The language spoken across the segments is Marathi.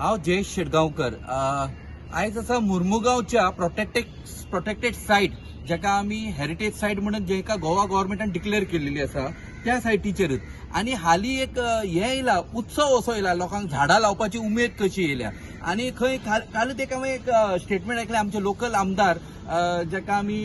हांव जयेश शेटगांवकर. आयज आसा मुर्मुगांवच्या प्रोटेक्टेड सायट, जाका आमी हेरिटेज सायट म्हणून जेका गोवा गव्हर्नमेंटान डिक्लेअर केलेली आसा त्या सायटीचेरच. आणि हाली एक हे येयला, उत्सव असो येयला, लोकांक झाडां लावपाची उमेद कशी येयल्या. आणि खंय कालच एक हांवें एक स्टेटमेंट आयकलें आमचे लोकल आमदार, जाका आमी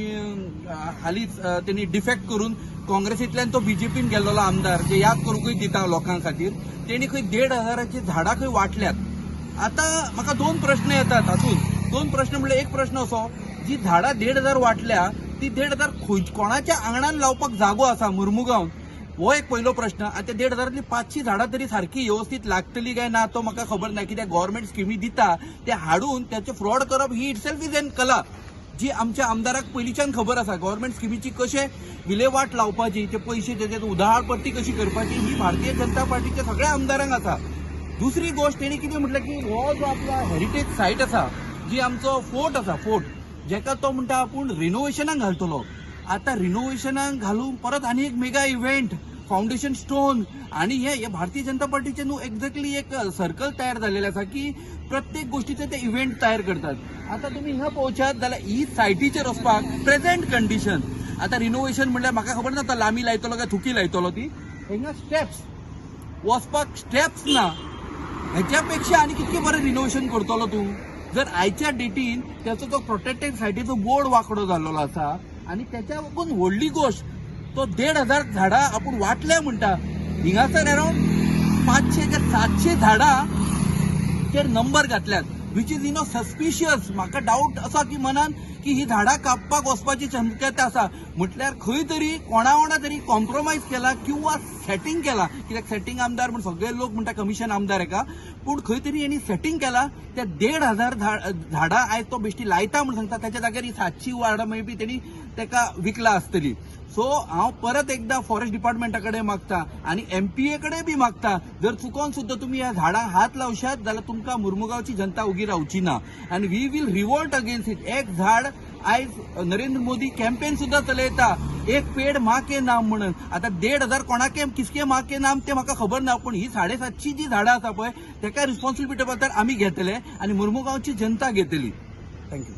हालींच त्यांनी डिफेक्ट करून काँग्रेसींतल्यान तो बीजेपीन गेल्लो आमदार, जे याद करूंकय दिता लोकां खातीर, तेणी खंय 1,500 झाडां खंय वाटल्यात. आता म्हाका दोन प्रश्न येतात हातून. दोन प्रश्न म्हणजे एक प्रश्न असो, जी झाडां 1,500 वाटल्या ती 1,500 कोणाच्या आंगणान लावपाक जागो आसा मुर्मुगांव, हो एक पयलो प्रश्न. आणि त्या 1,500तली 500 झाडां तरी सारखी व्यवस्थित लागतली काय ना तो म्हाका खबर ना. कित्याक गव्हर्नमेंट स्किमी दिता ते हाडून त्याचे फ्रॉड करप ही इटसेल्फ इज एन कला, जी आमच्या आमदाराक पयलींच्यान खबर आसा. गव्हर्नमेंट स्किमीची कशे विलेवाट लावपाची, ते पयशे त्याच्यात उधाळपट्टी कशी करपाची, ही भारतीय जनता पार्टीच्या सगळ्या आमदारांक आसा. दुसरी गोष्ट तेणी कितें म्हटलं की हो जो आपला हेरिटेज सायट आसा, जी आमचो फोर्ट आसा, फोर्ट जेका तो म्हणटा आपूण रिनोव्हेशनाक घालतलो. आता रिनोव्हेशनाक घालून परत आनी एक मेगा इव्हेंट, फाउंडेशन स्टोन, आणि हे भारतीय जनता पार्टीचे न्हू एक्झॅक्टली एक सर्कल तयार झालेले आसा की प्रत्येक गोष्टीचे ते इव्हेंट तयार करतात. आता तुम्ही हिंगा पळोवच्यात जाल्यार ही सायटीचेर वचपाक प्रेझेंट कंडिशन, आता रिनोव्हेशन म्हणल्यार म्हाका खबर ना तो लांबी लायतलो काय थुकी लायतलो, ती हिंगा स्टेप्स वचपाक स्टेप्स ना. ह्याच्यापेक्षा आणि कितके बरें रिनोव्हेशन करतलो तूं. जर आयच्या डेटीन त्याचो तो प्रोटेक्टेड सायटीचो बोर्ड वांकडो जाल्लो आसा, आणि त्याच्या पण व्हडली गोष्ट तो 1,500 झाडां आपूण वाटल्या म्हणटा. हिंगासर अराउंड 500 ते 700 झाडांचेर नंबर घातल्यात, विच इज सस्पिशियस. म्हाका डाऊट असा की मनान की ही झाडां कापपाक वचपाची शक्यता आसा. म्हटल्यार खंय तरी कोणा वांगडा तरी कॉम्प्रोमायज केला किंवा सेटिंग केला. कित्याक सेटिंग आमदार म्हणून सगळे लोक म्हणटा कमिशन आमदार हेका, पूण खंय तरी यांनी सेटिंग केला. त्या 1,500 झाडां आयज तो बेश्टी लायता म्हणून सांगता, त्याच्या जाग्यार ही 700 झाडां मे बी त्यांनी तेका विकला आसतली. सो हांव परत एकदा फॉरेस्ट डिपार्टमेंटा कडेन मागता आणि MPA कडेन बी मागता, जर चुकोन सुद्धा तुम्ही ह्या झाडांक हात लावशात जाल्यार तुमकां मुर्मुगांवची जनता उगी रावची ना. आणि we will revolt against it. एक झाड आयज नरेंद्र मोदी कॅम्पेन सुद्धा चलयता, एक पेड माँ के नाम म्हणून. आता 1,500 कोणाके किसके माँ के नाम ते म्हाका खबर ना, पण ही 750 जी झाडां आसा पळय तेका रिस्पॉन्सिबिलिटी आमी घेतले आणि मुर्मुगांवची जनता घेतली. थँक्यू.